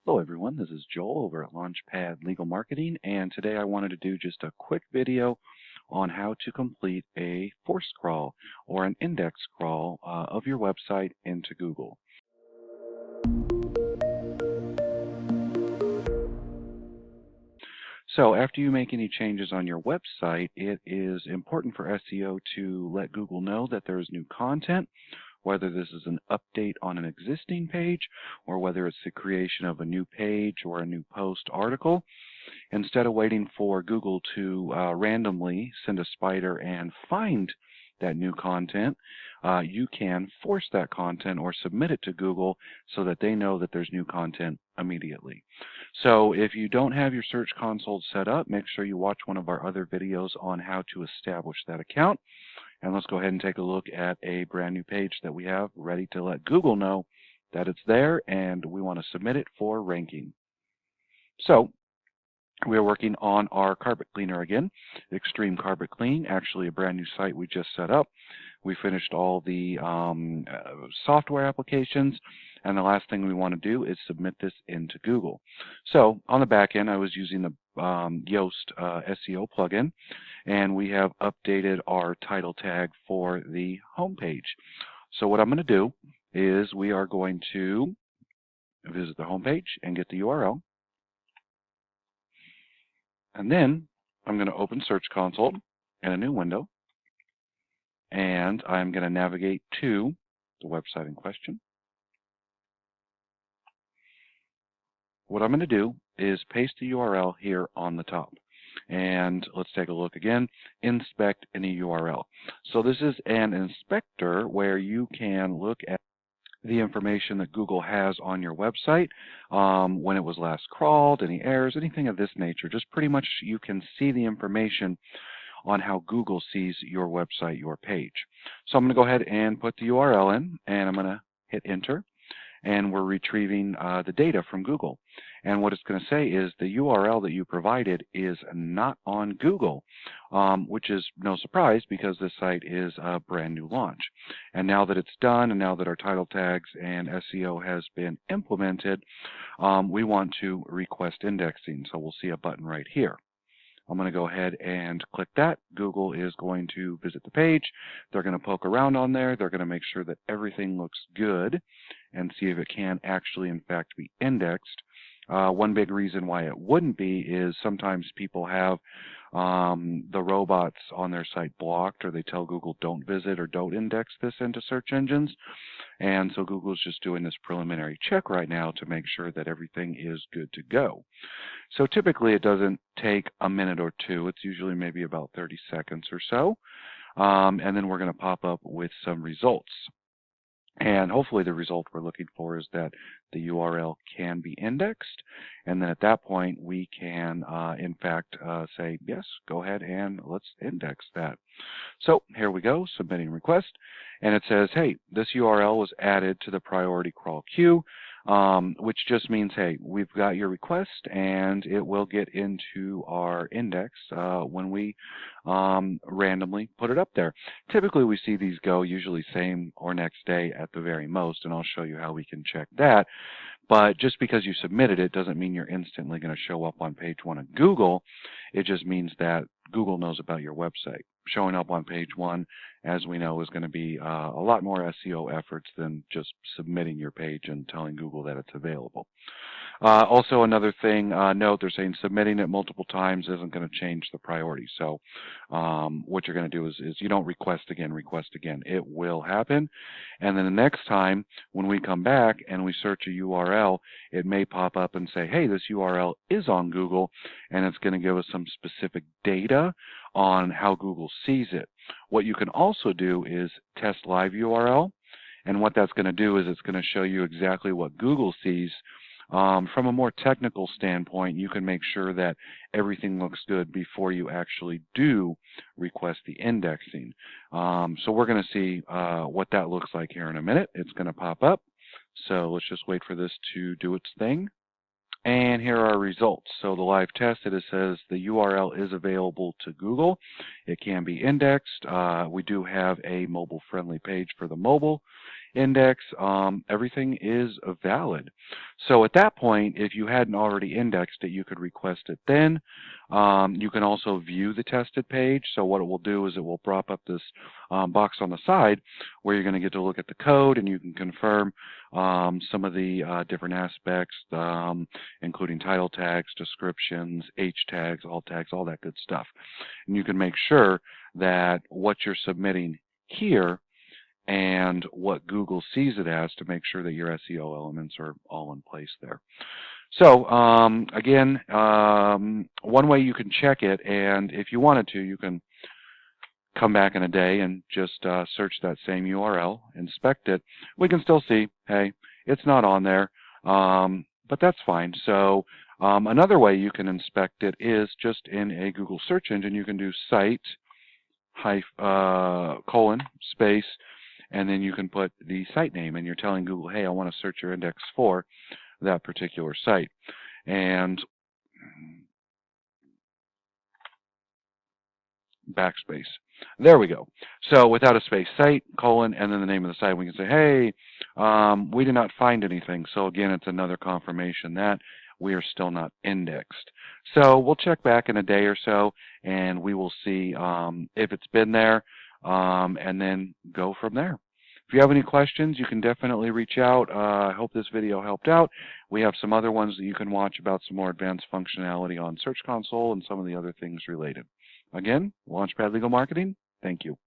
Hello everyone, this is Joel over at Launchpad Legal Marketing, and today I wanted to do just a quick video on how to complete a force crawl or an index crawl of your website into Google. So after you make any changes on your website, it is important for SEO to let Google know that there is new content, whether this is an update on an existing page or whether it's the creation of a new page or a new post article. Instead of waiting for Google to randomly send a spider and find that new content, you can force that content or submit it to Google so that they know that there's new content immediately. So if you don't have your Search Console set up, make sure you watch one of our other videos on how to establish that account. And let's go ahead and take a look at a brand new page that we have ready to let Google know that it's there and we want to submit it for ranking. So we are working on our carpet cleaner again, Extreme Carpet Clean, actually a brand new site we just set up. We finished all the software applications, and the last thing we want to do is submit this into Google. So on the back end, I was using the Yoast SEO plugin, and we have updated our title tag for the home page. So what I'm going to do is we are going to visit the home page and get the URL. And then I'm going to open Search Console in a new window, and I'm going to navigate to the website in question. What I'm going to do is paste the URL here on the top. And let's take a look again, inspect any URL. So this is an inspector where you can look at the information that Google has on your website, when it was last crawled, any errors, anything of this nature. Just pretty much you can see the information on how Google sees your website, your page. So I'm going to go ahead and put the URL in, and I'm going to hit enter, and we're retrieving the data from Google. And what it's going to say is the URL that you provided is not on Google, which is no surprise because this site is a brand new launch. And now that it's done, and now that our title tags and SEO has been implemented, we want to request indexing. So we'll see a button right here. I'm going to go ahead and click that. Google is going to visit the page. They're going to poke around on there. They're going to make sure that everything looks good and see if it can actually, in fact, be indexed. One big reason why it wouldn't be is sometimes people have the robots on their site blocked, or they tell Google don't visit or don't index this into search engines. And so Google's just doing this preliminary check right now to make sure that everything is good to go. So typically it doesn't take a minute or two. It's usually maybe about 30 seconds or so. And then we're going to pop up with some results. And hopefully the result we're looking for is that the URL can be indexed. And then at that point, we can, in fact, say, yes, go ahead and let's index that. So here we go, submitting request. And it says, hey, this URL was added to the priority crawl queue, which just means, hey, we've got your request and it will get into our index when we randomly put it up there. Typically we see these go usually same or next day at the very most, and I'll show you how we can check that. But just because you submitted it doesn't mean you're instantly going to show up on page 1 of Google. It just means that Google knows about your website. Showing up on page 1, as we know, is going to be a lot more SEO efforts than just submitting your page and telling Google that it's available. Also, another thing, note, they're saying submitting it multiple times isn't going to change the priority. So what you're going to do is you don't request again. It will happen. And then the next time when we come back and we search a URL, it may pop up and say, hey, this URL is on Google, and it's going to give us some specific data on how Google sees it. What you can also do is test live URL, and what that's going to do is it's going to show you exactly what Google sees. From a more technical standpoint, you can make sure that everything looks good before you actually do request the indexing. So we're going to see what that looks like here in a minute. It's going to pop up. So let's just wait for this to do its thing. And here are our results. So the live test, it says the URL is available to Google. It can be indexed. We do have a mobile-friendly page for the mobile. index, everything is valid. So at that point, if you hadn't already indexed it, you could request it then. You can also view the tested page. So what it will do is it will prop up this box on the side where you're going to get to look at the code, and you can confirm some of the different aspects, including title tags, descriptions, H tags, alt tags, all that good stuff. And you can make sure that what you're submitting here and what Google sees it as to make sure that your SEO elements are all in place there. So again, one way you can check it, and if you wanted to, you can come back in a day and just search that same URL, inspect it. We can still see, hey, it's not on there, but that's fine. So another way you can inspect it is just in a Google search engine. You can do site colon space, and then you can put the site name, and you're telling Google, hey, I want to search your index for that particular site. And backspace. There we go. So without a space, site, colon, and then the name of the site, we can say, hey, we did not find anything. So again, it's another confirmation that we are still not indexed. So we'll check back in a day or so, and we will see if it's been there, and then go from there. If you have any questions, you can definitely reach out. I hope this video helped out. We have some other ones that you can watch about some more advanced functionality on Search Console and some of the other things related. Again, Launchpad Legal Marketing, thank you.